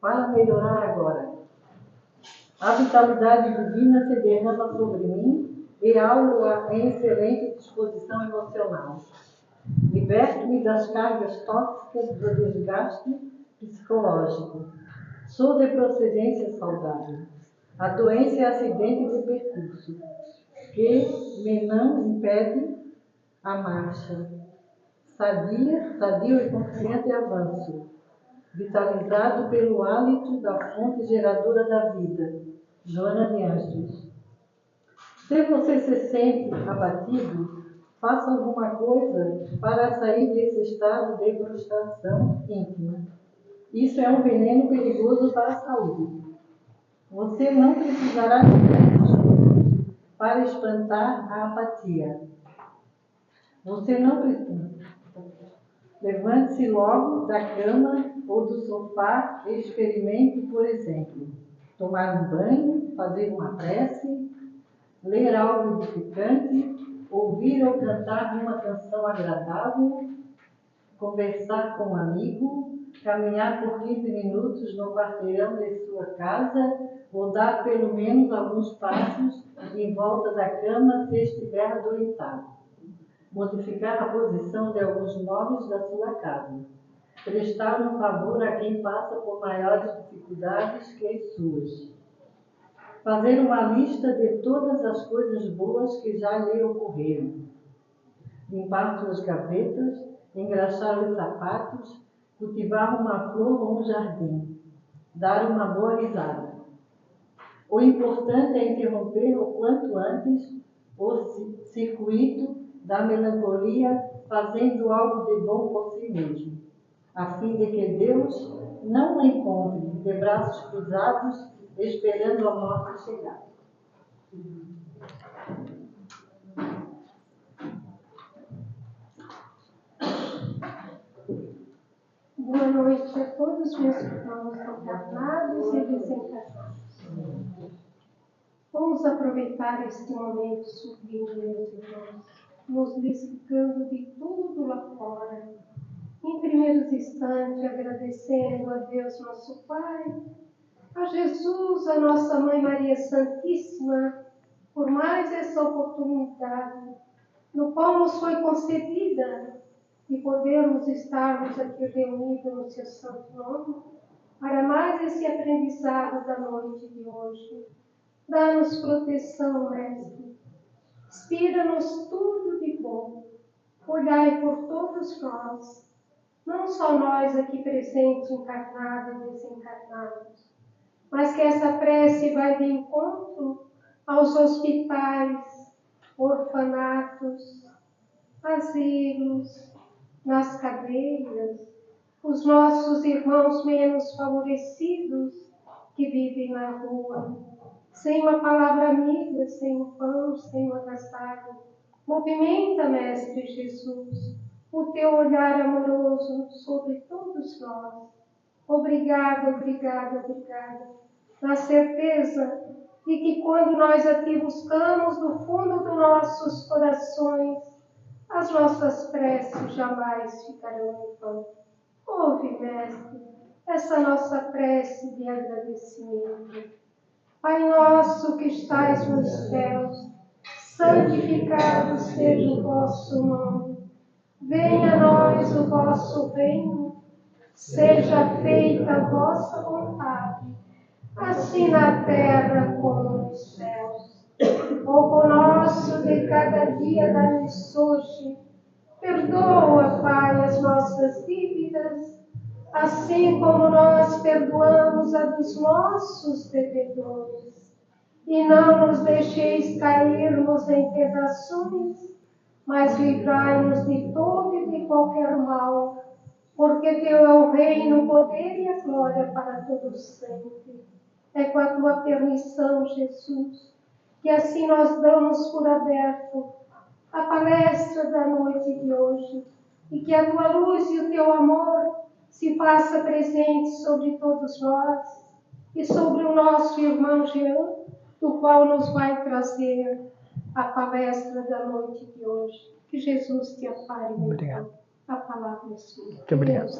para melhorar agora. A vitalidade divina se derrama sobre mim e algo em excelente disposição emocional. Liberto-me das cargas tóxicas do desgaste psicológico. Sou de procedência saudável. A doença é acidente de percurso, que me não impede a marcha. Sadio e consciente avanço, vitalizado pelo hálito da fonte geradora da vida. Joana de Ângeles. Se você se sente abatido, faça alguma coisa para sair desse estado de frustração íntima. Isso é um veneno perigoso para a saúde. Você não precisará de médicos para espantar a apatia. Você não precisa. Levante-se logo da cama ou do sofá e experimente, por exemplo, tomar um banho, fazer uma prece, ler algo edificante, ouvir ou cantar uma canção agradável, conversar com um amigo, caminhar por 15 minutos no quarteirão de sua casa ou dar pelo menos alguns passos em volta da cama se estiver adoentado. Modificar a posição de alguns móveis da sua casa. Prestar um favor a quem passa por maiores dificuldades que as suas. Fazer uma lista de todas as coisas boas que já lhe ocorreram. Limpar suas gavetas, engraxar os sapatos, cultivar uma flor ou um jardim. Dar uma boa risada. O importante é interromper o quanto antes o circuito da melancolia, fazendo algo de bom por si mesmo, a fim de que Deus não o encontre de braços cruzados, esperando a morte chegar. Boa noite a todos meus irmãos encarnados e desencarnados. Vamos aproveitar este momento sublime, meus irmãos, nos desligando de tudo lá fora. Em primeiros instantes, agradecendo a Deus, nosso Pai, a Jesus, a nossa Mãe Maria Santíssima, por mais essa oportunidade, no qual nos foi concedida de podermos estarmos aqui reunidos no seu santo nome, para mais esse aprendizado da noite de hoje. Dá-nos proteção, Mestre. Inspira-nos tudo de bom. Olhai por todos nós, não só nós aqui presentes, encarnados e desencarnados, mas que essa prece vai de encontro aos hospitais, orfanatos, asilos, nas cadeias, os nossos irmãos menos favorecidos que vivem na rua, sem uma palavra amiga, sem um pão, sem um agasalho. Movimenta, Mestre Jesus, o teu olhar amoroso sobre todos nós. Obrigada, obrigada, obrigada. Na certeza de que quando nós a ti buscamos do fundo dos nossos corações, as nossas preces jamais ficarão em vão. Ouve, Mestre, essa nossa prece de agradecimento. Pai nosso que estais nos céus, santificado seja o vosso nome. Venha a nós o vosso reino, seja feita a vossa vontade, assim na terra como nos céus. O pão nosso de cada dia dá-nos hoje. Perdoa, Pai, as nossas dívidas, assim como nós perdoamos a dos nossos devedores. E não nos deixeis cairmos em tentações, mas livrai-nos de todo e de qualquer mal, porque teu é o reino, o poder e a glória para todos sempre. É com a tua permissão, Jesus, que assim nós damos por aberto a palestra da noite de hoje, e que a tua luz e o teu amor se faça presente sobre todos nós e sobre o nosso irmão Jean, do qual nos vai trazer a palestra da noite de hoje. Que Jesus te apare. Obrigado. A palavra é sua. Muito obrigado.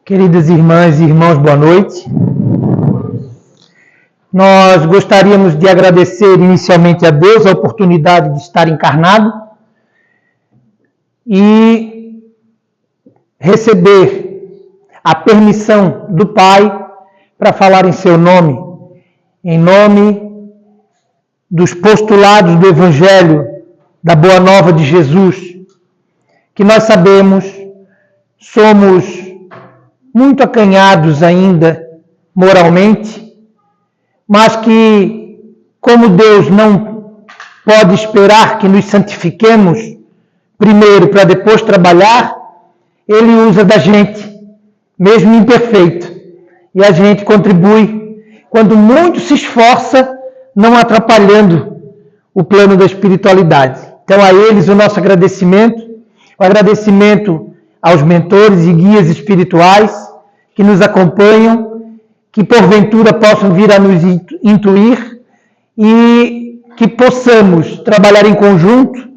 Queridas irmãs e irmãos, boa noite. Nós gostaríamos de agradecer inicialmente a Deus a oportunidade de estar encarnado e receber a permissão do Pai para falar em seu nome, em nome dos postulados do Evangelho, da Boa Nova de Jesus, que nós sabemos somos muito acanhados ainda moralmente, mas que, como Deus não pode esperar que nos santifiquemos primeiro para depois trabalhar, Ele usa da gente, mesmo imperfeito, e a gente contribui quando muito se esforça, não atrapalhando o plano da espiritualidade. Então, a eles o nosso agradecimento, o agradecimento aos mentores e guias espirituais que nos acompanham, que porventura possam vir a nos intuir e que possamos trabalhar em conjunto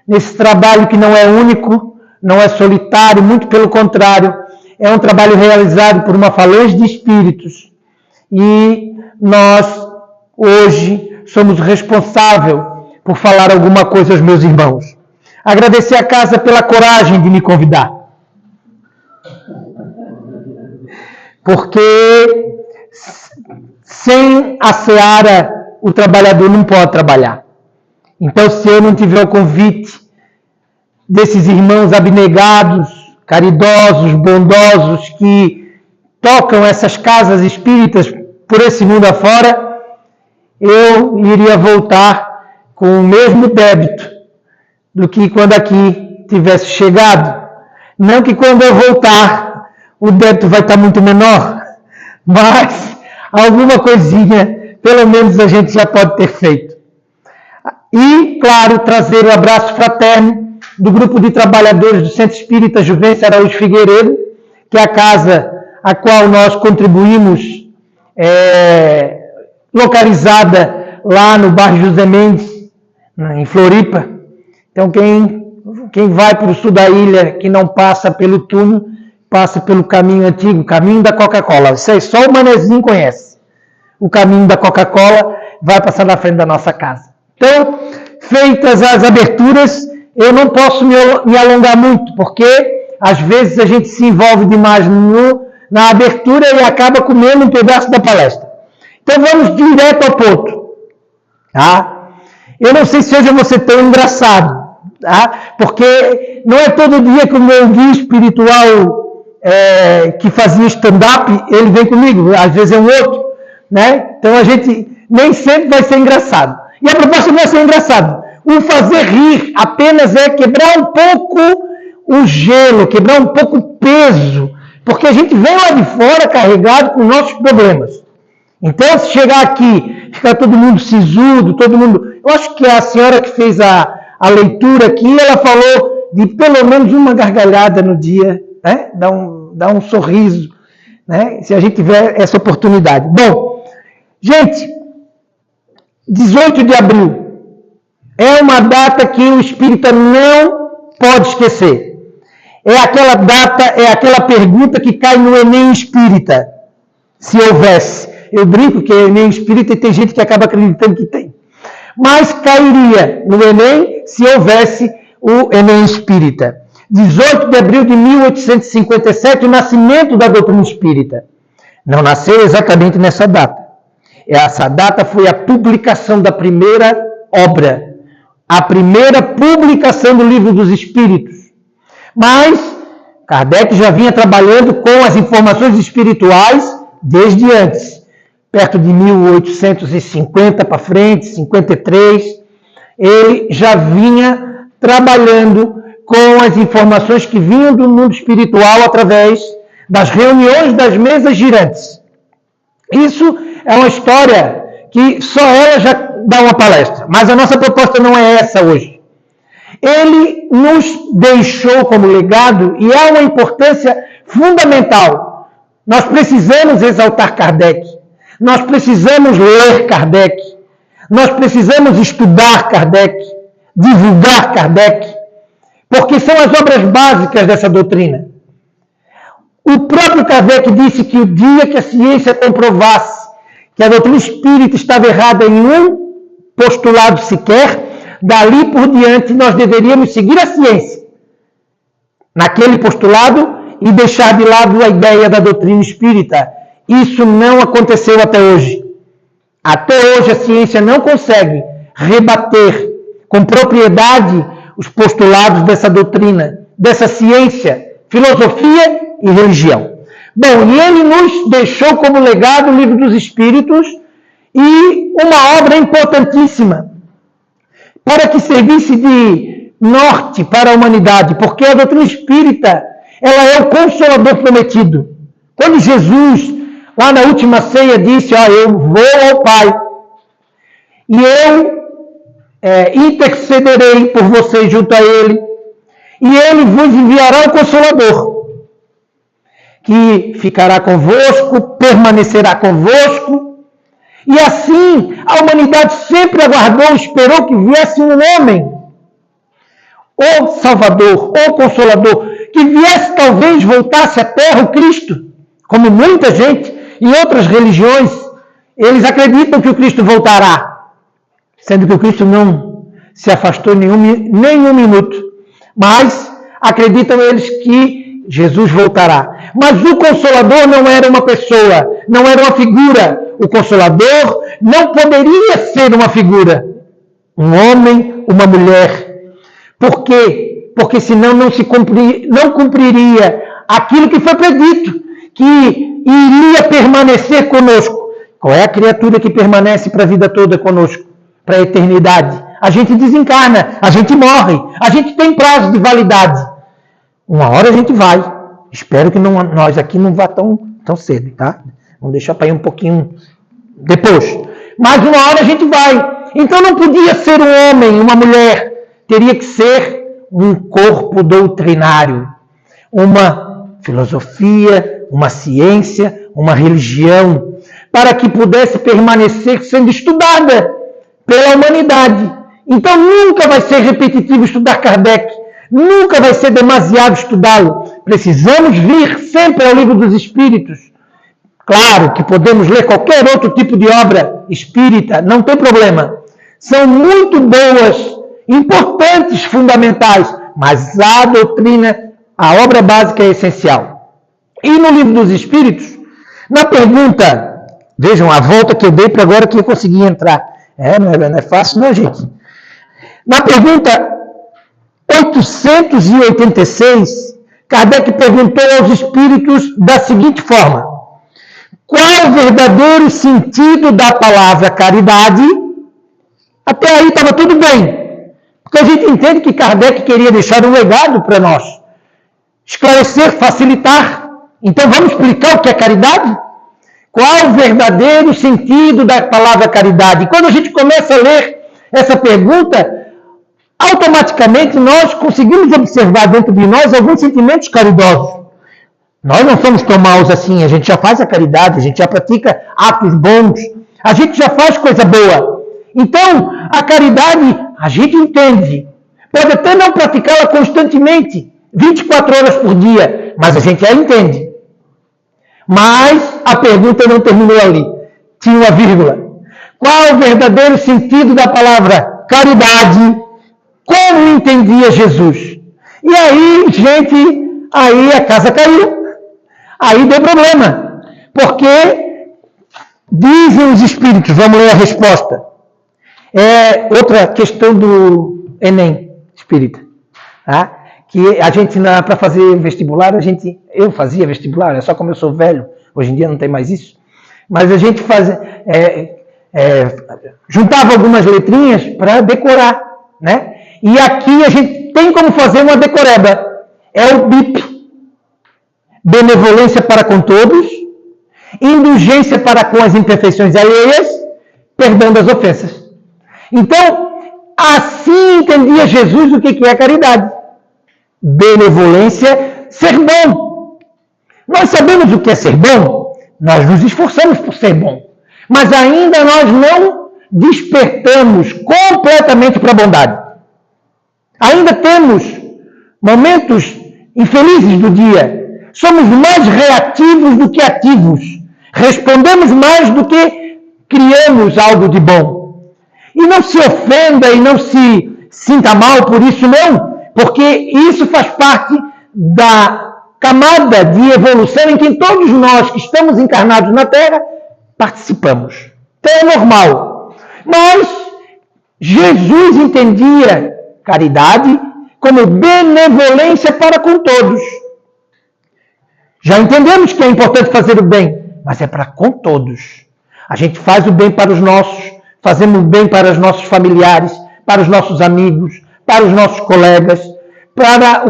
nesse trabalho que não é único, não é solitário, muito pelo contrário, é um trabalho realizado por uma falange de espíritos e nós hoje somos responsáveis por falar alguma coisa aos meus irmãos. Agradecer a casa pela coragem de me convidar. Porque sem a seara o trabalhador não pode trabalhar. Então, se eu não tiver o convite desses irmãos abnegados, caridosos, bondosos, que tocam essas casas espíritas por esse mundo afora, eu iria voltar com o mesmo débito do que quando aqui tivesse chegado. Não que quando eu voltar, o débito vai estar muito menor, mas alguma coisinha, pelo menos a gente já pode ter feito. E, claro, trazer o abraço fraterno do grupo de trabalhadores do Centro Espírita Juvencio Araújo Figueiredo, que é a casa a qual nós contribuímos, localizada lá no bairro José Mendes, em Floripa. Então, quem vai para o sul da ilha, que não passa pelo túnel, passa pelo caminho antigo, caminho da Coca-Cola. Isso aí só o manezinho conhece. O caminho da Coca-Cola vai passar na frente da nossa casa. Então, feitas as aberturas, eu não posso me alongar muito, porque às vezes a gente se envolve demais na abertura e acaba comendo um pedaço da palestra. Então vamos direto ao ponto. Tá? Eu não sei se hoje eu vou ser tão engraçado, tá? Porque não é todo dia que o meu guia espiritual que fazia stand-up, ele vem comigo, às vezes é um outro, né? Então a gente nem sempre vai ser engraçado. E a proposta não é ser engraçado. O fazer rir apenas é quebrar um pouco o gelo, quebrar um pouco o peso, porque a gente vem lá de fora carregado com nossos problemas. Então, se chegar aqui, ficar todo mundo sisudo, todo mundo... Eu acho que a senhora que fez a leitura aqui, ela falou de pelo menos uma gargalhada no dia, né? Dá um sorriso, né? Se a gente tiver essa oportunidade. Bom, gente, 18 de abril é uma data que o espírita não pode esquecer. É aquela data, é aquela pergunta que cai no Enem espírita, se houvesse. Eu brinco que é Enem espírita e tem gente que acaba acreditando que tem. Mas cairia no Enem se houvesse o Enem espírita. 18 de abril de 1857, o nascimento da doutrina espírita. Não nasceu exatamente nessa data. Essa data foi a publicação da primeira obra, a primeira publicação do Livro dos Espíritos. Mas Kardec já vinha trabalhando com as informações espirituais desde antes. Perto de 1850 para frente, 53, ele já vinha trabalhando com as informações que vinham do mundo espiritual através das reuniões das mesas girantes. Isso é uma história que só ela já dá uma palestra, mas a nossa proposta não é essa hoje. Ele nos deixou como legado e há uma importância fundamental. Nós precisamos exaltar Kardec, nós precisamos ler Kardec, nós precisamos estudar Kardec, divulgar Kardec, porque são as obras básicas dessa doutrina. O próprio Kardec disse que o dia que a ciência comprovasse que a doutrina espírita estava errada em um postulado sequer, dali por diante nós deveríamos seguir a ciência naquele postulado e deixar de lado a ideia da doutrina espírita. Isso não aconteceu até hoje. Até hoje a ciência não consegue rebater com propriedade os postulados dessa doutrina, dessa ciência, filosofia e religião. Bom, e ele nos deixou como legado o Livro dos Espíritos e uma obra importantíssima para que servisse de norte para a humanidade, porque a doutrina espírita, ela é o Consolador prometido. Quando Jesus, lá na última ceia, disse, eu vou ao Pai e eu intercederei por vocês junto a Ele, e Ele vos enviará o Consolador, que ficará convosco, permanecerá convosco. E assim a humanidade sempre aguardou, esperou que viesse um homem, o Salvador, o Consolador, que viesse, talvez voltasse à Terra, o Cristo. Como muita gente em outras religiões, eles acreditam que o Cristo voltará, sendo que o Cristo não se afastou nem um minuto. Mas acreditam eles que Jesus voltará. Mas o Consolador não era uma pessoa, não era uma figura. O Consolador não poderia ser uma figura. Um homem, uma mulher. Por quê? Porque senão não cumpriria aquilo que foi predito, que iria permanecer conosco. Qual é a criatura que permanece para a vida toda conosco? Para a eternidade. A gente desencarna, a gente morre, a gente tem prazo de validade. Uma hora a gente vai. Espero que nós aqui não vá tão cedo, tá? Vamos deixar para ir um pouquinho depois. Mas uma hora a gente vai. Então não podia ser um homem, uma mulher. Teria que ser um corpo doutrinário. Uma filosofia, uma ciência, uma religião. Para que pudesse permanecer sendo estudada pela humanidade. Então nunca vai ser repetitivo estudar Kardec. Nunca vai ser demasiado estudá-lo. Precisamos vir sempre ao Livro dos Espíritos. Claro que podemos ler qualquer outro tipo de obra espírita, não tem problema. São muito boas, importantes, fundamentais, mas a doutrina, a obra básica é essencial. E no Livro dos Espíritos, na pergunta, vejam a volta que eu dei para agora que eu consegui entrar. Não é fácil não, gente. Na pergunta 886, Kardec perguntou aos espíritos da seguinte forma: qual o verdadeiro sentido da palavra caridade? Até aí estava tudo bem, porque a gente entende que Kardec queria deixar um legado para nós, esclarecer, facilitar. Então vamos explicar o que é caridade? Qual o verdadeiro sentido da palavra caridade? E quando a gente começa a ler essa pergunta, automaticamente nós conseguimos observar dentro de nós alguns sentimentos caridosos. Nós não somos tão maus assim, a gente já faz a caridade, a gente já pratica atos bons, a gente já faz coisa boa. Então, a caridade, a gente entende. Pode até não praticá-la constantemente, 24 horas por dia, mas a gente a entende. Mas a pergunta não terminou ali. Tinha uma vírgula. Qual o verdadeiro sentido da palavra caridade? Como entendia Jesus? E aí, gente, aí a casa caiu. Aí deu problema. Porque dizem os espíritos, vamos ler a resposta. É outra questão do Enem espírita. Tá? Que a gente, para fazer vestibular, eu fazia vestibular, é só como eu sou velho, hoje em dia não tem mais isso, mas a gente juntava algumas letrinhas para decorar, né? E aqui a gente tem como fazer uma decoreba, é o BIP, benevolência para com todos, indulgência para com as imperfeições alheias, perdão das ofensas. Então, assim entendia Jesus o que é a caridade. Benevolência, ser bom. Nós sabemos o que é ser bom, nós nos esforçamos por ser bom, mas ainda nós não despertamos completamente para a bondade. Ainda temos momentos infelizes do dia, somos mais reativos do que ativos. Respondemos mais do que criamos algo de bom. E não se ofenda e não se sinta mal por isso, não, porque isso faz parte da camada de evolução em que todos nós que estamos encarnados na Terra participamos. Então é normal. Mas Jesus entendia caridade como benevolência para com todos. Já entendemos que é importante fazer o bem, mas é para com todos. A gente faz o bem para os nossos, fazemos o bem para os nossos familiares, para os nossos amigos, para os nossos colegas, para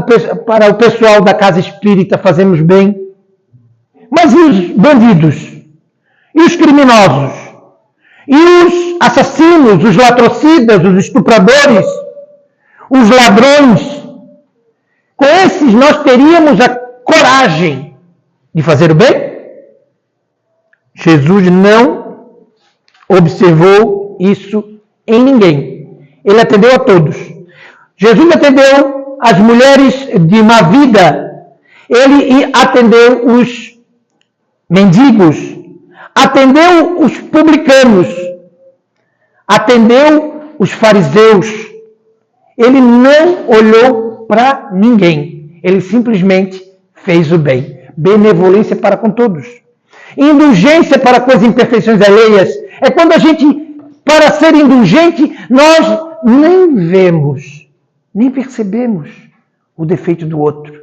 o pessoal da casa espírita fazemos bem. Mas e os bandidos? E os criminosos? E os assassinos, os latrocidas, os estupradores, os ladrões? Com esses nós teríamos a coragem de fazer o bem? Jesus não observou isso em ninguém. Ele atendeu a todos. Jesus atendeu as mulheres de má vida. Ele atendeu os mendigos. Atendeu os publicanos. Atendeu os fariseus. Ele não olhou para ninguém. Ele simplesmente fez o bem. Benevolência para com todos. Indulgência para com as imperfeições alheias. É quando a gente, para ser indulgente, nós nem vemos, nem percebemos o defeito do outro.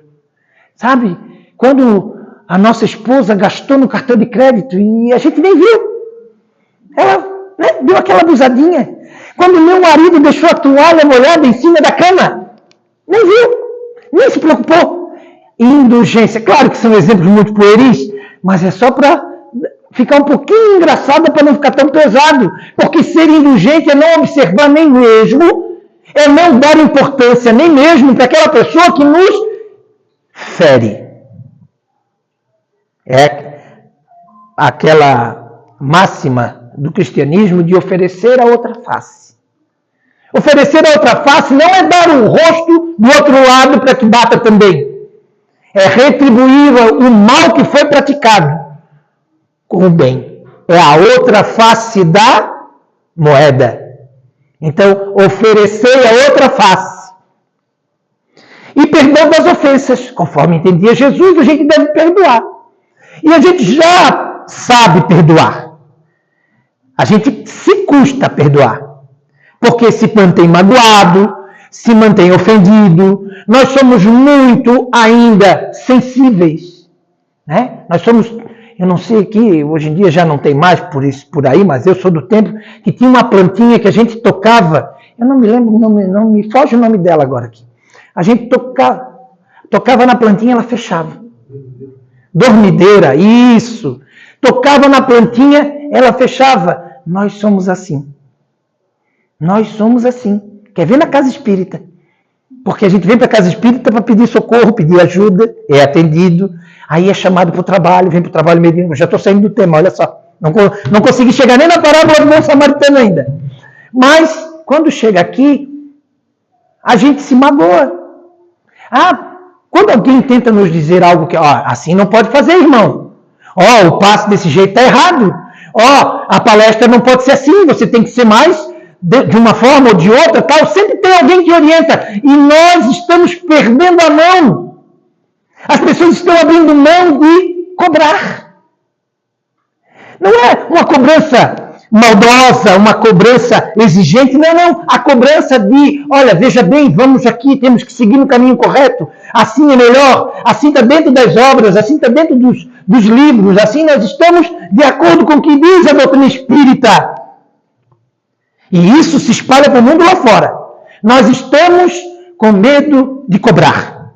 Sabe? Quando a nossa esposa gastou no cartão de crédito e a gente nem viu. Ela deu aquela abusadinha. Quando meu marido deixou a toalha molhada em cima da cama, nem viu, nem se preocupou. Indulgência. Claro que são exemplos muito pueris, mas é só para ficar um pouquinho engraçada para não ficar tão pesado. Porque ser indulgente é não observar nem mesmo, é não dar importância nem mesmo para aquela pessoa que nos fere. É aquela máxima do cristianismo de oferecer a outra face. Oferecer a outra face não é dar o rosto do outro lado para que bata também. É retribuir o mal que foi praticado com o bem. É a outra face da moeda. Então, oferecer a outra face. E perdão das ofensas. Conforme entendia Jesus, a gente deve perdoar. E a gente já sabe perdoar. A gente se custa a perdoar. Porque se mantém magoado, se mantém ofendido. Nós somos muito ainda sensíveis. Né? Nós somos, eu não sei aqui, hoje em dia já não tem mais por aí, mas eu sou do tempo que tinha uma plantinha que a gente tocava. Eu não me lembro o nome, não me foge o nome dela agora aqui. A gente tocava na plantinha, ela fechava. Dormideira, isso. Tocava na plantinha, ela fechava. Nós somos assim. Nós somos assim. Quer ver na casa espírita? Porque a gente vem para a casa espírita para pedir socorro, pedir ajuda, é atendido, aí é chamado para o trabalho, vem para o trabalho mediano. Já estou saindo do tema, olha só. Não consegui chegar nem na parábola do bom samaritano ainda. Mas, quando chega aqui, a gente se magoa. Quando alguém tenta nos dizer algo que, assim não pode fazer, irmão. O passo desse jeito está errado. A palestra não pode ser assim, você tem que ser mais de uma forma ou de outra, tal. Sempre tem alguém que orienta. E nós estamos perdendo a mão. As pessoas estão abrindo mão de cobrar. Não é uma cobrança maldosa, uma cobrança exigente, não. A cobrança de, olha, veja bem, vamos aqui, temos que seguir no caminho correto, assim é melhor, assim está dentro das obras, assim está dentro dos livros, assim nós estamos de acordo com o que diz a doutrina espírita. E isso se espalha para o mundo lá fora. Nós estamos com medo de cobrar.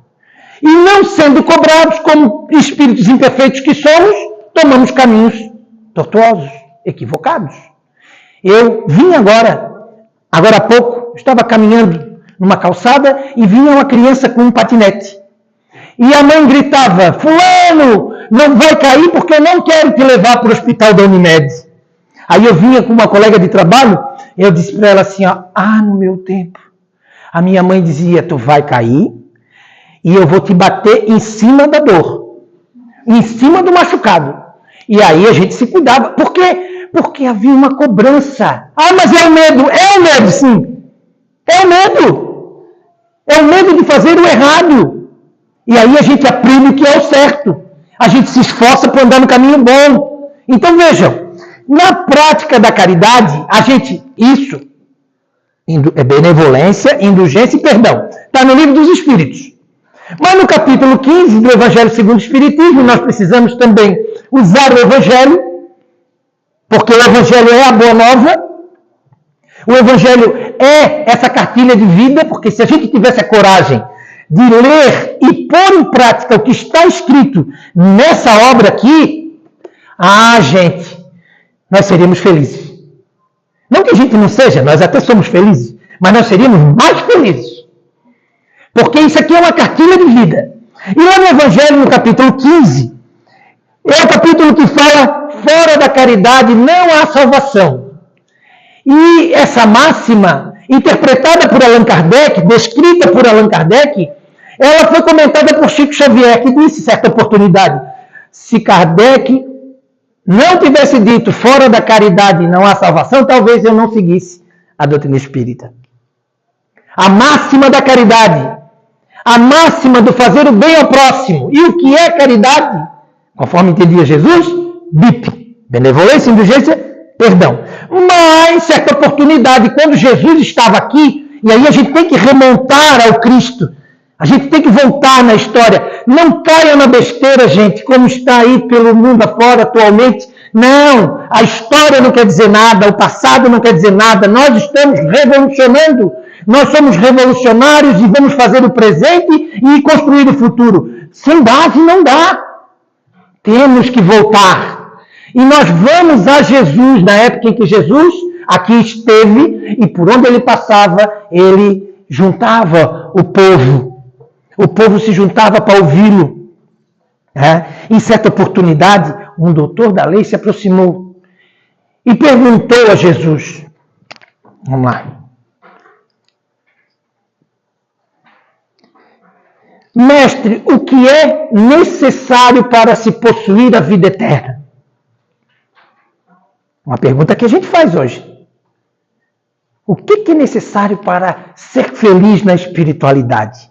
E não sendo cobrados como espíritos imperfeitos que somos, tomamos caminhos tortuosos, equivocados. Eu vim agora há pouco, estava caminhando numa calçada e vinha uma criança com um patinete. E a mãe gritava, fulano, não vai cair porque eu não quero te levar para o hospital da Unimed. Aí eu vinha com uma colega de trabalho, eu disse para ela assim, no meu tempo, a minha mãe dizia, tu vai cair, e eu vou te bater em cima da dor, em cima do machucado. E aí a gente se cuidava. Por quê? Porque havia uma cobrança. Ah, mas é o medo. É o medo, sim. É o medo. É o medo de fazer o errado. E aí a gente aprende o que é o certo. A gente se esforça para andar no caminho bom. Então vejam, na prática da caridade, isso é benevolência, indulgência e perdão. Está no livro dos Espíritos. Mas no capítulo 15 do Evangelho segundo o Espiritismo, nós precisamos também usar o Evangelho, porque o Evangelho é a boa nova. O Evangelho é essa cartilha de vida, porque se a gente tivesse a coragem de ler e pôr em prática o que está escrito nessa obra aqui, gente, nós seríamos felizes. Não que a gente não seja, nós até somos felizes, mas nós seríamos mais felizes. Porque isso aqui é uma cartilha de vida. E lá no Evangelho, no capítulo 15, é o capítulo que fala, fora da caridade não há salvação. E essa máxima, interpretada por Allan Kardec, descrita por Allan Kardec, ela foi comentada por Chico Xavier, que disse, certa oportunidade, se Kardec não tivesse dito, fora da caridade não há salvação, talvez eu não seguisse a doutrina espírita. A máxima da caridade, a máxima do fazer o bem ao próximo. E o que é caridade? Conforme entendia Jesus, BIP, benevolência, indulgência, perdão. Mas, certa oportunidade, quando Jesus estava aqui, e aí a gente tem que remontar ao Cristo, a gente tem que voltar na história. Não caia na besteira, gente, como está aí pelo mundo afora atualmente. Não, a história não quer dizer nada, o passado não quer dizer nada. Nós estamos revolucionando. Nós somos revolucionários e vamos fazer o presente e construir o futuro. Sem base não dá. Temos que voltar. E nós vamos a Jesus, na época em que Jesus aqui esteve, e por onde ele passava, ele juntava o povo. O povo se juntava para ouvi-lo. Em certa oportunidade, um doutor da lei se aproximou e perguntou a Jesus. Vamos lá. Mestre, o que é necessário para se possuir a vida eterna? Uma pergunta que a gente faz hoje. O que é necessário para ser feliz na espiritualidade?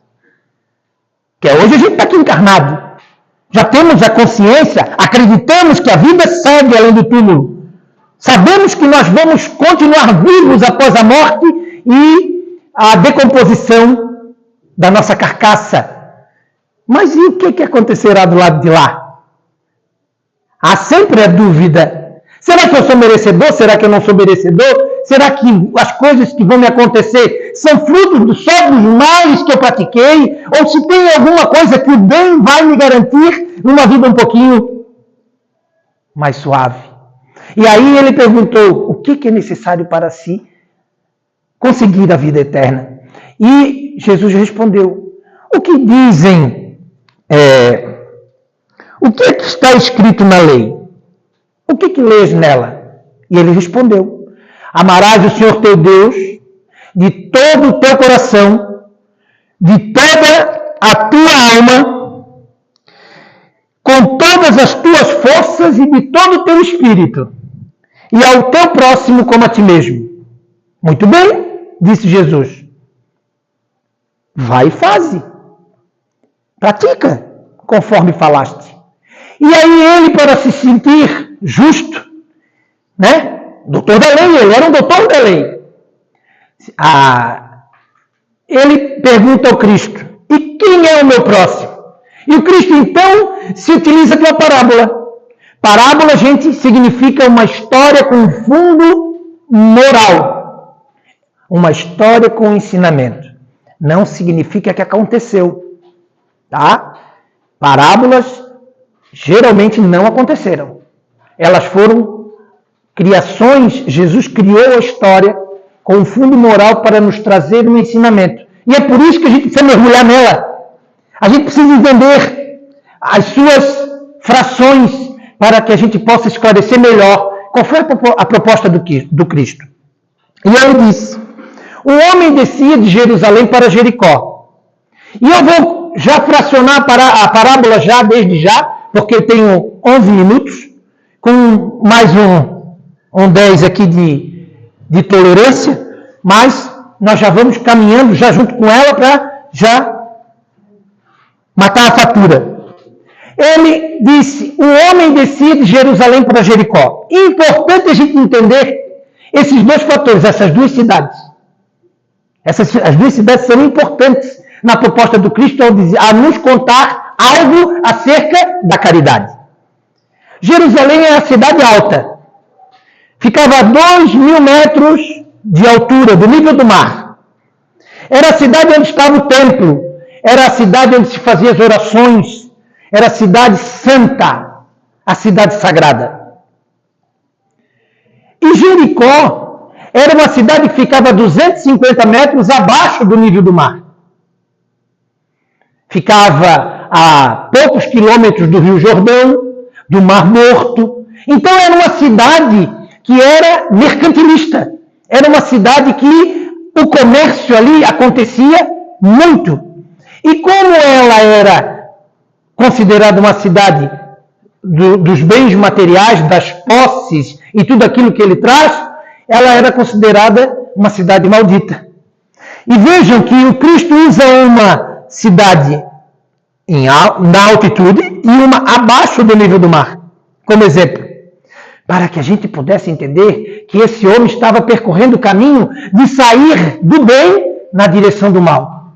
Que hoje a gente está aqui encarnado. Já temos a consciência, acreditamos que a vida segue além do túmulo. Sabemos que nós vamos continuar vivos após a morte e a decomposição da nossa carcaça. Mas e o que acontecerá do lado de lá? Há sempre a dúvida. Será que eu sou merecedor? Será que eu não sou merecedor? Será que as coisas que vão me acontecer são frutos só dos males que eu pratiquei? Ou se tem alguma coisa que o bem vai me garantir numa vida um pouquinho mais suave? E aí ele perguntou, o que é necessário para si conseguir a vida eterna? E Jesus respondeu, o que dizem? O que é que está escrito na lei? O que lês nela? E ele respondeu, amarás o Senhor teu Deus de todo o teu coração, de toda a tua alma, com todas as tuas forças e de todo o teu espírito, e ao teu próximo como a ti mesmo. Muito bem, disse Jesus. Vai e faze. Pratica, conforme falaste. E aí ele, para se sentir justo, doutor da lei, ele era um doutor da lei. Ele pergunta ao Cristo, e quem é o meu próximo? E o Cristo, então, se utiliza de uma parábola. Parábola, gente, significa uma história com fundo moral. Uma história com ensinamento. Não significa que aconteceu. Tá? Parábolas geralmente não aconteceram. Elas foram criações, Jesus criou a história com um fundo moral para nos trazer um ensinamento. E é por isso que a gente precisa mergulhar nela. A gente precisa entender as suas frações para que a gente possa esclarecer melhor qual foi a proposta do Cristo. E ele disse, o homem descia de Jerusalém para Jericó. E eu vou já fracionar a parábola já, desde já, porque eu tenho 11 minutos, com mais um 10 aqui de tolerância, mas nós já vamos caminhando já junto com ela para já matar a fatura. Ele disse, o homem descia de Jerusalém para Jericó. É importante a gente entender esses dois fatores, essas duas cidades. As duas cidades são importantes na proposta do Cristo a nos contar algo acerca da caridade. Jerusalém é a cidade alta. Ficava a 2.000 metros de altura, do nível do mar. Era a cidade onde estava o templo. Era a cidade onde se faziam as orações. Era a cidade santa, a cidade sagrada. E Jericó era uma cidade que ficava a 250 metros abaixo do nível do mar. Ficava a poucos quilômetros do Rio Jordão, do Mar Morto. Então era uma cidade que era mercantilista. Era uma cidade que o comércio ali acontecia muito. E como ela era considerada uma cidade dos bens materiais, das posses e tudo aquilo que ele traz, ela era considerada uma cidade maldita. E vejam que o Cristo usa uma cidade na altitude e uma abaixo do nível do mar, como exemplo, para que a gente pudesse entender que esse homem estava percorrendo o caminho de sair do bem na direção do mal.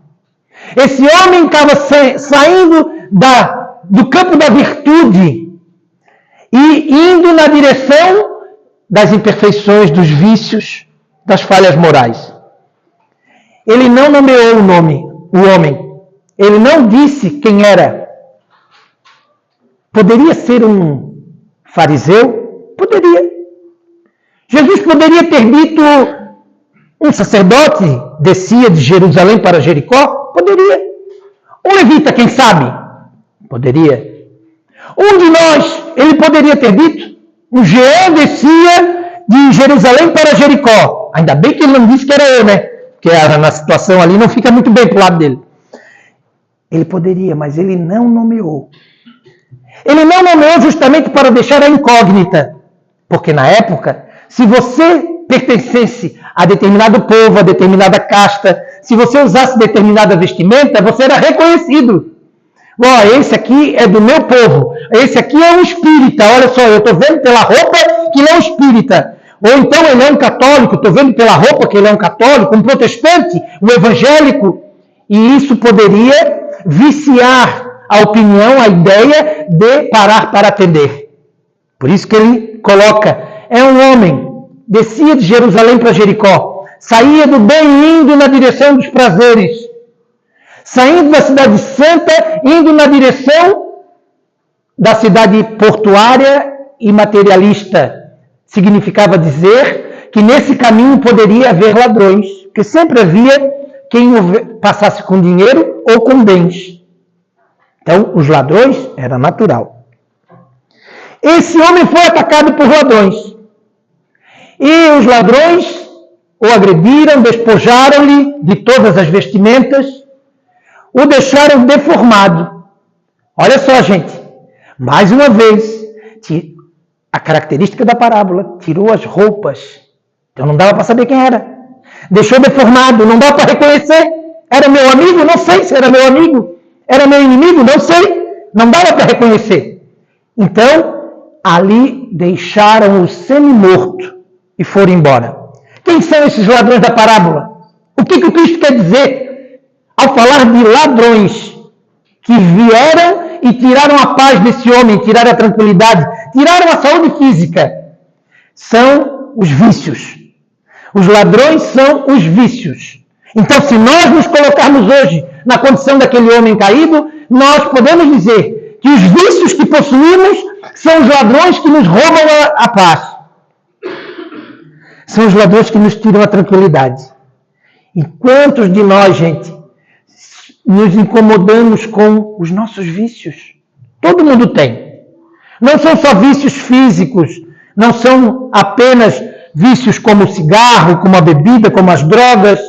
Esse homem estava saindo do campo da virtude e indo na direção das imperfeições, dos vícios, das falhas morais. Ele não nomeou o homem. Ele não disse quem era. Poderia ser um fariseu? Poderia. Jesus poderia ter dito um sacerdote descia de Jerusalém para Jericó? Poderia. Um levita, quem sabe? Poderia. Um de nós, ele poderia ter dito, um Jean descia de Jerusalém para Jericó. Ainda bem que ele não disse que era eu, né? Porque na situação ali não fica muito bem para o lado dele. Ele poderia, mas ele não nomeou. Ele não nomeou justamente para deixar a incógnita. Porque na época, se você pertencesse a determinado povo, a determinada casta, se você usasse determinada vestimenta, você era reconhecido. Esse aqui é do meu povo. Esse aqui é um espírita. Olha só, eu estou vendo pela roupa que ele é um espírita. Ou então ele é um católico. Estou vendo pela roupa que ele é um católico, um protestante, um evangélico. E isso poderia viciar a opinião, a ideia de parar para atender. Por isso que ele coloca, é um homem, descia de Jerusalém para Jericó, saía do bem indo na direção dos prazeres, saindo da cidade santa, indo na direção da cidade portuária e materialista. Significava dizer que nesse caminho poderia haver ladrões, porque sempre havia quem passasse com dinheiro ou com bens. Então, os ladrões era natural. Esse homem foi atacado por ladrões. E os ladrões o agrediram, despojaram-lhe de todas as vestimentas, o deixaram deformado. Olha só, gente. Mais uma vez, a característica da parábola, tirou as roupas. Então não dava para saber quem era. Deixou deformado, não dá para reconhecer. Era meu amigo? Não sei se era meu amigo. Era meu inimigo? Não sei. Não dava para reconhecer. Então, ali deixaram-o semi-morto e foram embora. Quem são esses ladrões da parábola? O que o Cristo quer dizer ao falar de ladrões que vieram e tiraram a paz desse homem, tiraram a tranquilidade, tiraram a saúde física? São os vícios. Os ladrões são os vícios. Então, se nós nos colocarmos hoje na condição daquele homem caído, nós podemos dizer que os vícios que possuímos são os ladrões que nos roubam a paz. São os ladrões que nos tiram a tranquilidade. E quantos de nós, gente, nos incomodamos com os nossos vícios? Todo mundo tem. Não são só vícios físicos, não são apenas vícios como o cigarro, como a bebida, como as drogas.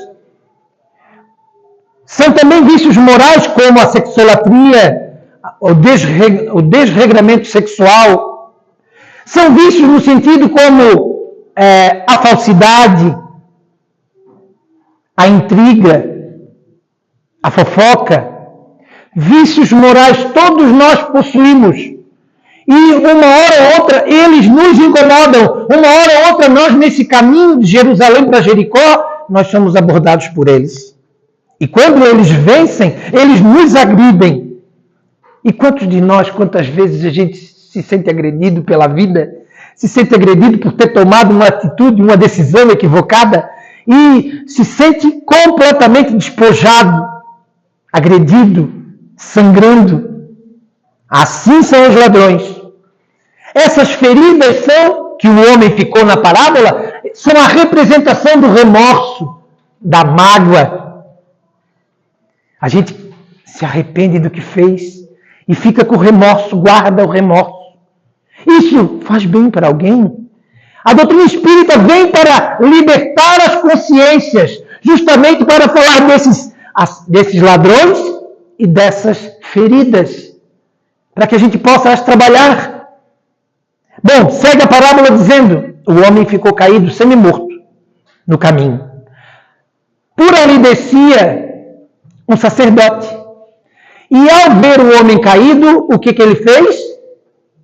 São também vícios morais como a sexolatria, o desregramento sexual. São vícios no sentido como a falsidade, a intriga, a fofoca. Vícios morais todos nós possuímos. E uma hora ou outra eles nos incomodam. Uma hora ou outra nós, nesse caminho de Jerusalém para Jericó, nós somos abordados por eles. E quando eles vencem, eles nos agridem. E quantos de nós, quantas vezes a gente se sente agredido pela vida, se sente agredido por ter tomado uma atitude, uma decisão equivocada, e se sente completamente despojado, agredido, sangrando. Assim são os ladrões. Essas feridas que o homem ficou na parábola, são a representação do remorso, da mágoa. A gente se arrepende do que fez e fica com remorso, guarda o remorso. Isso faz bem para alguém? A doutrina espírita vem para libertar as consciências, justamente para falar desses ladrões e dessas feridas, para que a gente possa as trabalhar. Bom, segue a parábola dizendo, o homem ficou caído semi-morto no caminho. Por ali descia um sacerdote. E ao ver o homem caído, o que ele fez?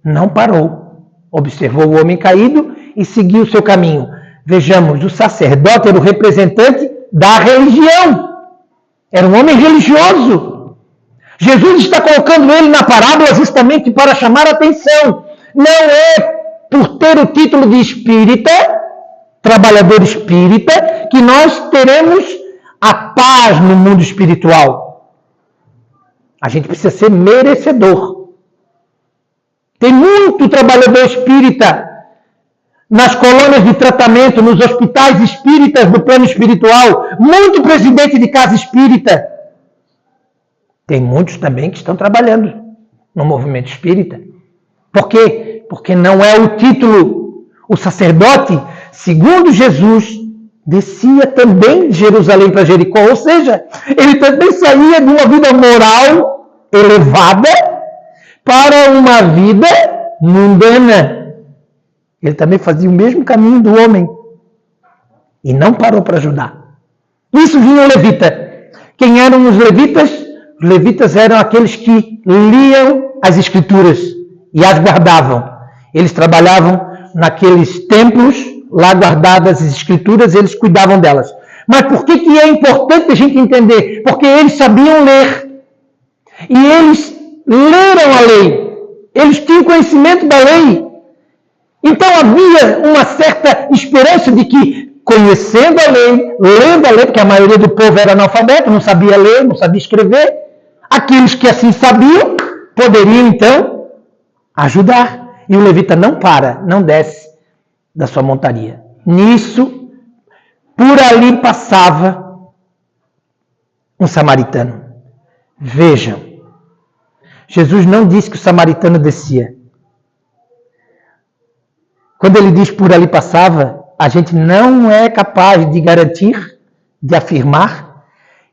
Não parou. Observou o homem caído e seguiu o seu caminho. Vejamos, o sacerdote era o representante da religião. Era um homem religioso. Jesus está colocando ele na parábola justamente para chamar a atenção. Não é por ter o título de espírita, trabalhador espírita, que nós teremos a paz no mundo espiritual. A gente precisa ser merecedor. Tem muito trabalhador espírita nas colônias de tratamento, nos hospitais espíritas do plano espiritual, muito presidente de casa espírita. Tem muitos também que estão trabalhando no movimento espírita. Por quê? Porque não é o título. O sacerdote, segundo Jesus, descia também de Jerusalém para Jericó, ou seja, ele também saía de uma vida moral elevada para uma vida mundana. Ele também fazia o mesmo caminho do homem e não parou para ajudar. Isso vinha o levita. Quem eram os levitas? Os levitas eram aqueles que liam as escrituras e as guardavam. Eles trabalhavam naqueles templos, lá guardadas as escrituras, eles cuidavam delas. Mas por que é importante a gente entender? Porque eles sabiam ler. E eles leram a lei. Eles tinham conhecimento da lei. Então havia uma certa esperança de que, conhecendo a lei, lendo a lei, porque a maioria do povo era analfabeto, não sabia ler, não sabia escrever, aqueles que assim sabiam, poderiam então ajudar. E o levita não para, não desce da sua montaria. Nisso, por ali passava um samaritano. Vejam, Jesus não disse que o samaritano descia. Quando ele diz por ali passava, a gente não é capaz de garantir, de afirmar,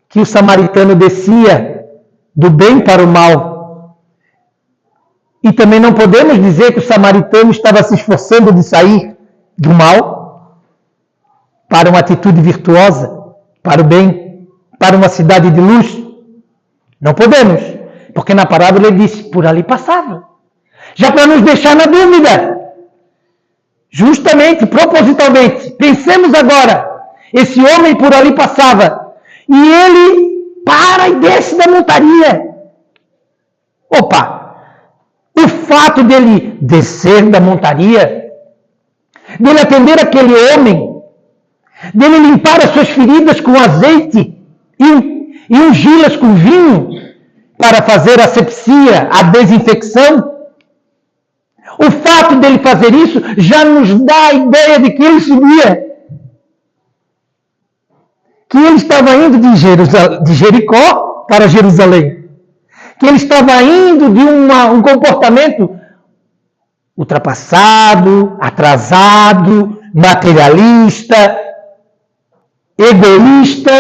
que o samaritano descia do bem para o mal. E também não podemos dizer que o samaritano estava se esforçando de sair do mal para uma atitude virtuosa, para o bem, para uma cidade de luz. Não podemos, porque na parábola ele disse, por ali passava. Já para nos deixar na dúvida. Justamente, propositalmente, pensemos agora, esse homem por ali passava, e ele para e desce da montaria. Opa! O fato dele descer da montaria, dele atender aquele homem, dele limpar as suas feridas com azeite e ungí-las com vinho para fazer a asepsia, a desinfecção, o fato dele fazer isso já nos dá a ideia de que ele subia. Que ele estava indo de Jericó para Jerusalém. Que ele estava indo de um comportamento ultrapassado, atrasado, materialista, egoísta,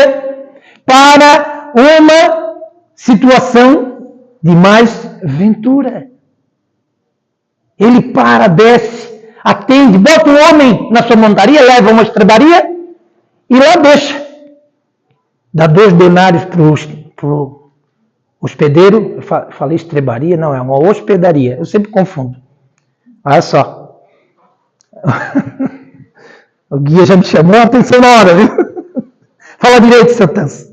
para uma situação de mais ventura. Ele para, desce, atende, bota um homem na sua montaria, leva uma estrebaria e lá deixa. Dá 2 denários para o hospedeiro. Eu falei estrebaria, não, é uma hospedaria. Eu sempre confundo. Olha só. O guia já me chamou a atenção na hora, viu? Fala direito, seu Tanso.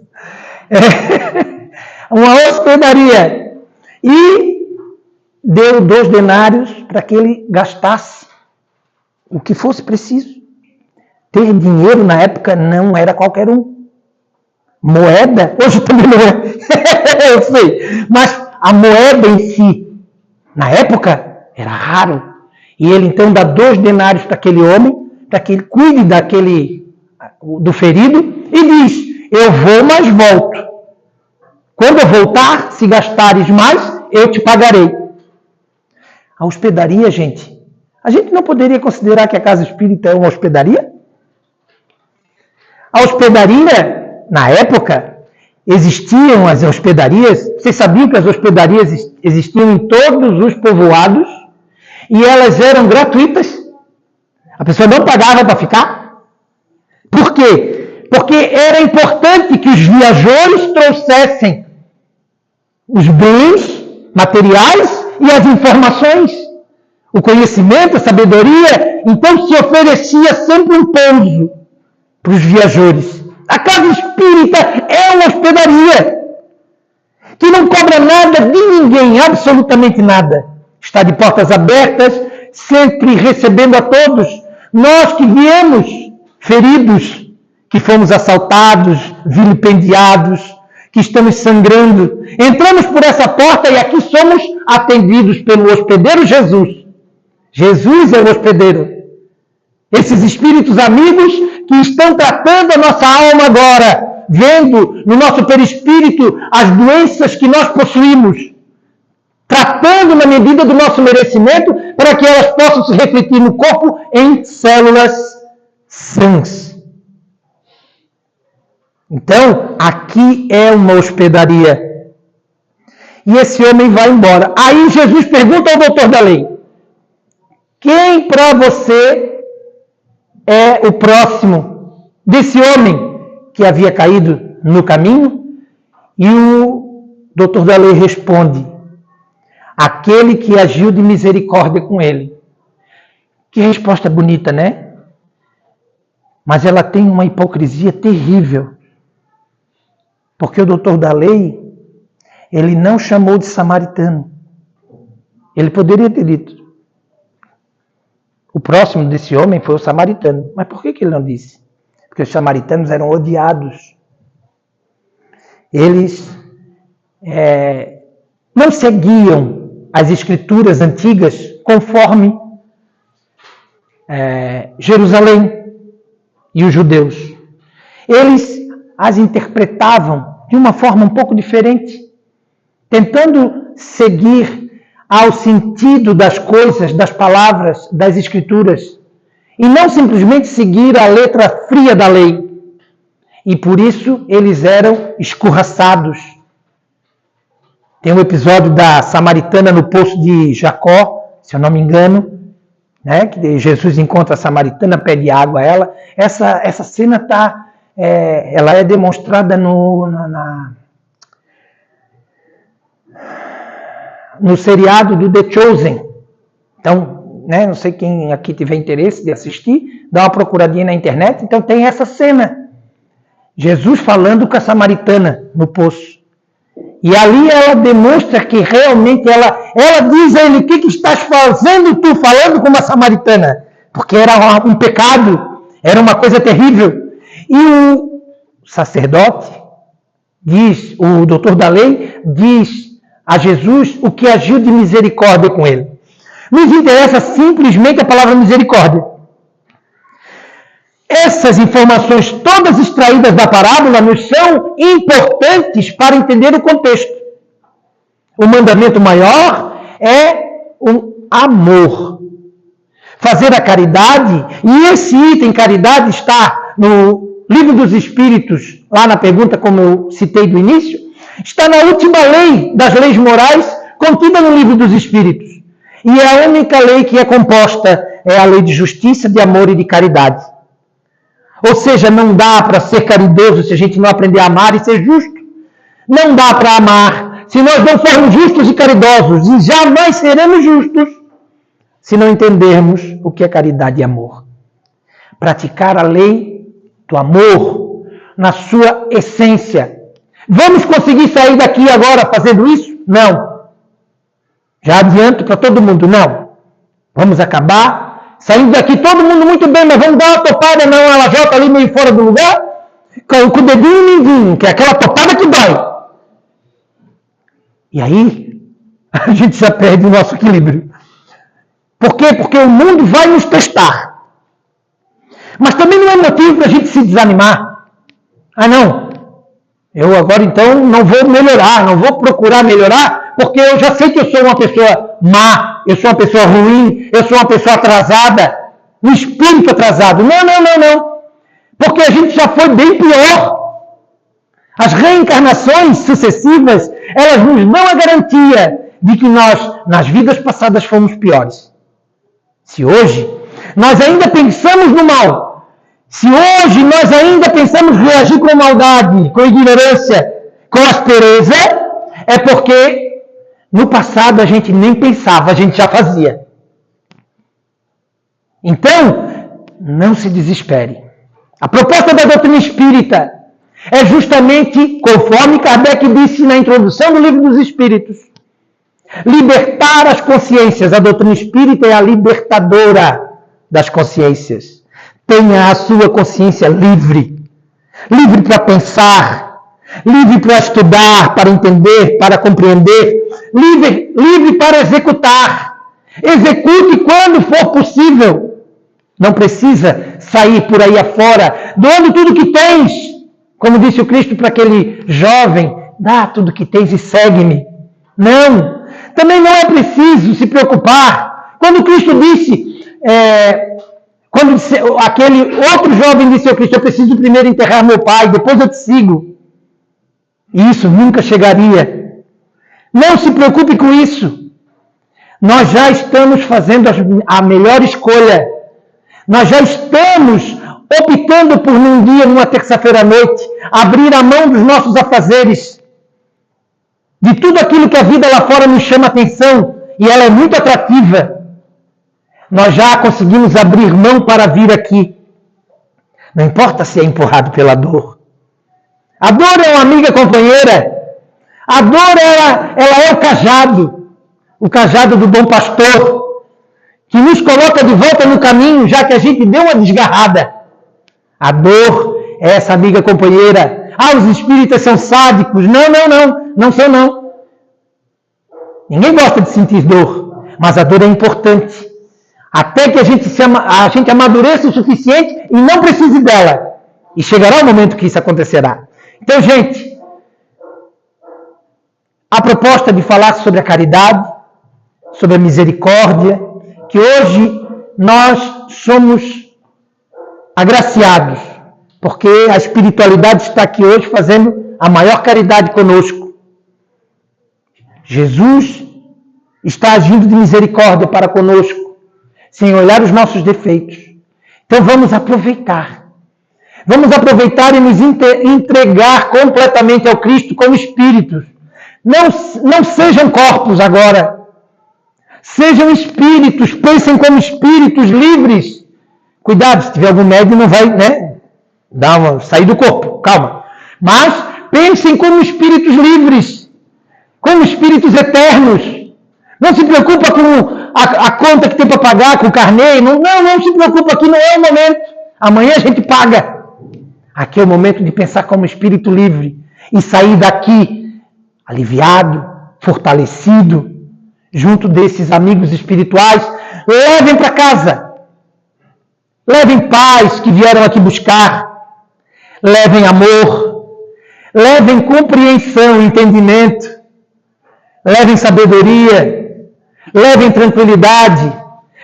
Uma hospedaria. E deu 2 denários para que ele gastasse o que fosse preciso. Ter dinheiro na época não era qualquer um. Moeda, hoje também não é. Eu sei. Mas a moeda em si, na época, era raro. E ele então dá 2 denários para aquele homem, para que ele cuide do ferido, e diz: eu vou, mas volto. Quando eu voltar, se gastares mais, eu te pagarei. A hospedaria, gente, a gente não poderia considerar que a casa espírita é uma hospedaria? A hospedaria, na época, existiam as hospedarias. Vocês sabiam que as hospedarias existiam em todos os povoados e elas eram gratuitas? A pessoa não pagava para ficar. Por quê? Porque era importante que os viajores trouxessem os bens materiais e as informações, o conhecimento, a sabedoria. Então se oferecia sempre um pouso para os viajores. A casa espírita é uma hospedaria que não cobra nada de ninguém, absolutamente nada. Está de portas abertas, sempre recebendo a todos. Nós que viemos feridos, que fomos assaltados, vilipendiados, que estamos sangrando, entramos por essa porta e aqui somos atendidos pelo hospedeiro Jesus. Jesus é o hospedeiro. Esses espíritos amigos que estão tratando a nossa alma agora, vendo no nosso perispírito as doenças que nós possuímos, tratando na medida do nosso merecimento, para que elas possam se refletir no corpo em células sãs. Então, aqui é uma hospedaria. E esse homem vai embora. Aí Jesus pergunta ao doutor da lei: quem para você é o próximo desse homem que havia caído no caminho? E o doutor da lei responde: aquele que agiu de misericórdia com ele. Que resposta bonita, né? Mas ela tem uma hipocrisia terrível. Porque o doutor da lei, ele não chamou de samaritano. Ele poderia ter dito: o próximo desse homem foi o samaritano. Mas por que ele não disse? Porque os samaritanos eram odiados. Eles não seguiam as escrituras antigas conforme Jerusalém e os judeus. Eles as interpretavam de uma forma um pouco diferente, tentando seguir ao sentido das coisas, das palavras, das escrituras, e não simplesmente seguir a letra fria da lei. E por isso eles eram escorraçados. Tem um episódio da samaritana no poço de Jacó, se eu não me engano, né, que Jesus encontra a samaritana, pede água a ela. Essa cena ela é demonstrada no seriado do The Chosen. Então, né, não sei quem aqui tiver interesse de assistir, dá uma procuradinha na internet. Então tem essa cena. Jesus falando com a samaritana no poço. E ali ela demonstra que realmente ela diz a ele: o que estás fazendo tu falando com uma samaritana? Porque era um pecado, era uma coisa terrível. E o sacerdote diz, o doutor da lei diz a Jesus o que agiu de misericórdia com ele. Nos interessa simplesmente a palavra misericórdia. Essas informações todas extraídas da parábola nos são importantes para entender o contexto. O mandamento maior é o amor. Fazer a caridade, e esse item caridade está no livro dos Espíritos, lá na pergunta, como eu citei do início, está na última lei das leis morais contida no livro dos Espíritos. E é a única lei que é composta é a lei de justiça, de amor e de caridade. Ou seja, não dá para ser caridoso se a gente não aprender a amar e ser justo. Não dá para amar se nós não formos justos e caridosos. E jamais seremos justos se não entendermos o que é caridade e amor. Praticar a lei do amor na sua essência. Vamos conseguir sair daqui agora fazendo isso? Não. Já adianto para todo mundo, não. Vamos acabar saindo daqui todo mundo muito bem, mas vamos dar uma topada na lajota ali meio fora do lugar, com o dedinho e mindinho, que é aquela topada que dói. E aí, a gente já perde o nosso equilíbrio. Por quê? Porque o mundo vai nos testar. Mas também não é motivo para a gente se desanimar. Ah, não. Eu agora então não vou melhorar, não vou procurar melhorar, porque eu já sei que eu sou uma pessoa má, eu sou uma pessoa ruim, eu sou uma pessoa atrasada, um espírito atrasado. Não. Porque a gente já foi bem pior. As reencarnações sucessivas, elas nos dão a garantia de que nós, nas vidas passadas, fomos piores. Se hoje nós ainda pensamos no mal, se hoje nós ainda pensamos reagir com maldade, com ignorância, com aspereza, é porque no passado a gente nem pensava, a gente já fazia. Então, não se desespere. A proposta da doutrina espírita é justamente, conforme Kardec disse na introdução do Livro dos Espíritos, libertar as consciências. A doutrina espírita é a libertadora das consciências. Tenha a sua consciência livre. Livre para pensar, livre para estudar, para entender, para compreender, livre para executar. Execute quando for possível. Não precisa sair por aí afora, doando tudo que tens. Como disse o Cristo para aquele jovem, dá tudo que tens e segue-me. Não. Também não é preciso se preocupar. Quando Cristo disse, quando aquele outro jovem disse ao Cristo, eu preciso primeiro enterrar meu pai, depois eu te sigo. E isso nunca chegaria. Não se preocupe com isso. Nós já estamos fazendo a melhor escolha. Nós já estamos optando por num dia, numa terça-feira à noite, abrir a mão dos nossos afazeres. De tudo aquilo que a vida lá fora nos chama atenção, e ela é muito atrativa. Nós já conseguimos abrir mão para vir aqui. Não importa se é empurrado pela dor. A dor é uma amiga companheira. A dor, ela é o cajado do bom pastor, que nos coloca de volta no caminho, já que a gente deu uma desgarrada. A dor é essa amiga companheira. Ah, os espíritas são sádicos. Não são não. Ninguém gosta de sentir dor, mas a dor é importante. Até que a gente amadureça o suficiente e não precise dela. E chegará o momento que isso acontecerá. Então, gente, a proposta de falar sobre a caridade, sobre a misericórdia, que hoje nós somos agraciados, porque a espiritualidade está aqui hoje fazendo a maior caridade conosco. Jesus está agindo de misericórdia para conosco, sem olhar os nossos defeitos. Então vamos aproveitar. Vamos aproveitar e nos entregar completamente ao Cristo como espíritos. Não sejam corpos agora. Sejam espíritos, pensem como espíritos livres. Cuidado, se tiver algum médium, não vai, sair do corpo. Calma. Mas pensem como espíritos livres, como espíritos eternos. Não se preocupa com a conta que tem para pagar, com o carnê. Não se preocupa, aqui não é o momento. Amanhã a gente paga. Aqui é o momento de pensar como espírito livre e sair daqui aliviado, fortalecido, junto desses amigos espirituais. Levem para casa. Levem paz que vieram aqui buscar. Levem amor. Levem compreensão, entendimento. Levem sabedoria. Levem tranquilidade.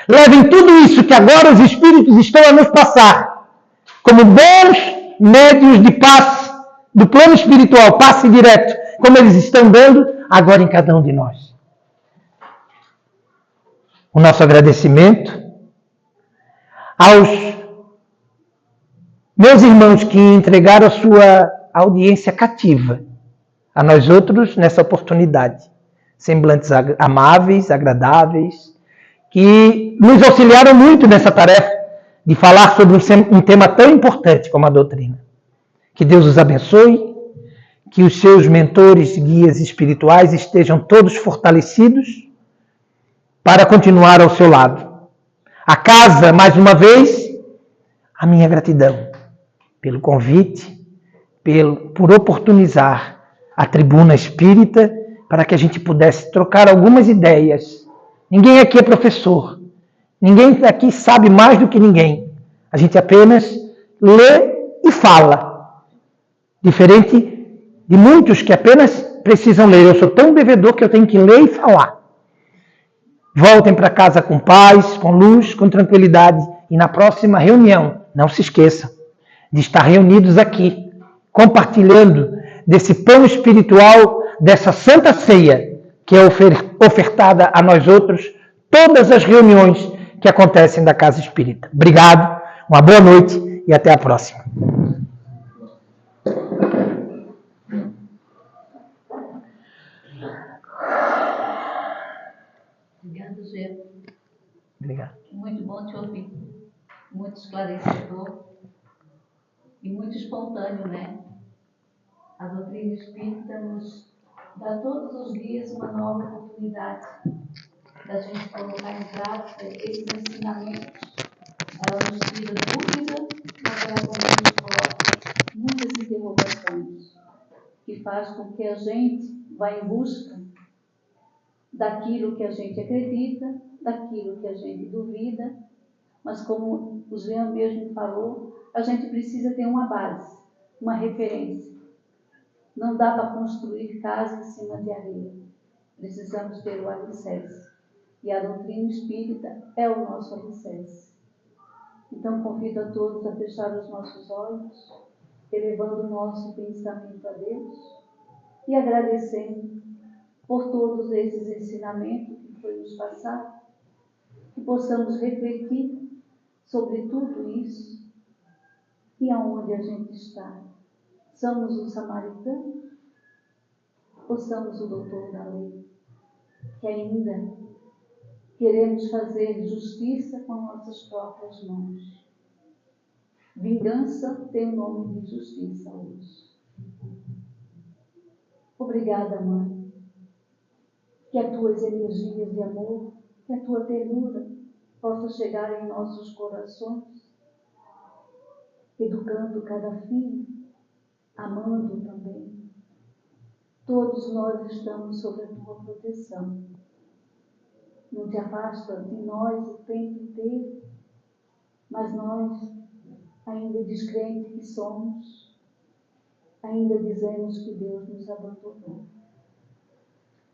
Levem tudo isso que agora os espíritos estão a nos passar. Como bons médios de passe, do plano espiritual, passe direto, como eles estão dando agora em cada um de nós. O nosso agradecimento aos meus irmãos que entregaram a sua audiência cativa a nós outros nessa oportunidade. Semblantes amáveis, agradáveis, que nos auxiliaram muito nessa tarefa de falar sobre um tema tão importante como a doutrina. Que Deus os abençoe, que os seus mentores, guias espirituais estejam todos fortalecidos para continuar ao seu lado. A casa, mais uma vez, a minha gratidão pelo convite, por oportunizar a tribuna espírita para que a gente pudesse trocar algumas ideias. Ninguém aqui é professor. Ninguém aqui sabe mais do que ninguém. A gente apenas lê e fala. Diferente de muitos que apenas precisam ler. Eu sou tão devedor que eu tenho que ler e falar. Voltem para casa com paz, com luz, com tranquilidade. E na próxima reunião, não se esqueçam de estar reunidos aqui, compartilhando desse pão espiritual, dessa santa ceia que é ofertada a nós outros, todas as reuniões que acontecem da Casa Espírita. Obrigado, uma boa noite e até a próxima. Obrigada, Gê. Obrigado. Muito bom te ouvir. Muito esclarecedor e muito espontâneo, né? A doutrina espírita nos dá todos os dias uma nova oportunidade da gente colocar em prática esses ensinamentos. Ela nos tira dúvida, mas ela também nos coloca muitas interrogações, que faz com que a gente vá em busca daquilo que a gente acredita, daquilo que a gente duvida, mas como o Jean mesmo falou, a gente precisa ter uma base, uma referência. Não dá para construir casa em cima de areia. Precisamos ter o alicerce. E a doutrina espírita é o nosso alicerce. Então, convido a todos a fechar os nossos olhos, elevando o nosso pensamento a Deus e agradecendo por todos esses ensinamentos que foi nos passado, que possamos refletir sobre tudo isso e aonde a gente está. Somos os samaritanos ou somos o doutor da lei, que ainda queremos fazer justiça com nossas próprias mãos? Vingança tem o nome de justiça hoje. Obrigada, Mãe, que as tuas energias de amor, que a tua ternura possa chegar em nossos corações, educando cada filho, amando também. Todos nós estamos sob a tua proteção. Não te afasta de nós o tempo inteiro, mas nós, ainda descrentes que somos, ainda dizemos que Deus nos abandonou.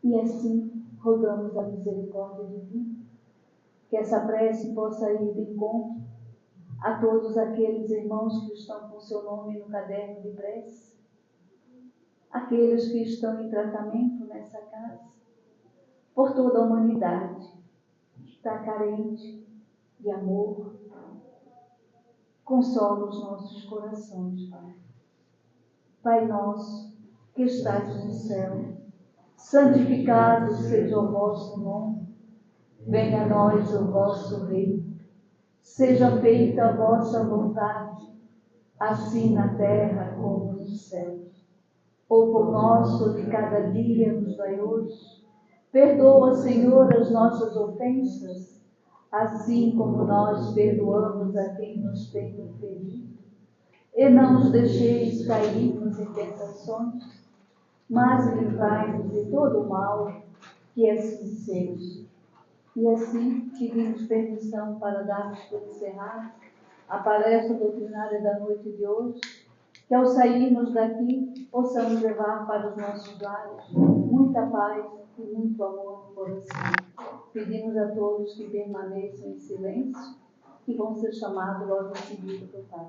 E assim rogamos a misericórdia divina, que essa prece possa ir de encontro a todos aqueles irmãos que estão com seu nome no caderno de prece, aqueles que estão em tratamento nessa casa, por toda a humanidade que está carente de amor. Consola os nossos corações, Pai. Pai nosso, que estais no céu, santificado seja o vosso nome. Venha a nós o vosso reino. Seja feita a vossa vontade, assim na terra como no céu. O pão nosso de cada dia nos dai hoje. Perdoa, Senhor, as nossas ofensas, assim como nós perdoamos a quem nos tem ofendido. E não nos deixeis cairmos em tentações, mas livrai-nos de todo o mal, que assim seja. E assim pedimos permissão para darmos por encerrado a palestra doutrinária da noite de hoje, que ao sairmos daqui possamos levar para os nossos lares muita paz e muito amor no coração. Pedimos a todos que permaneçam em silêncio, que vão ser chamados logo em seguida do Pai.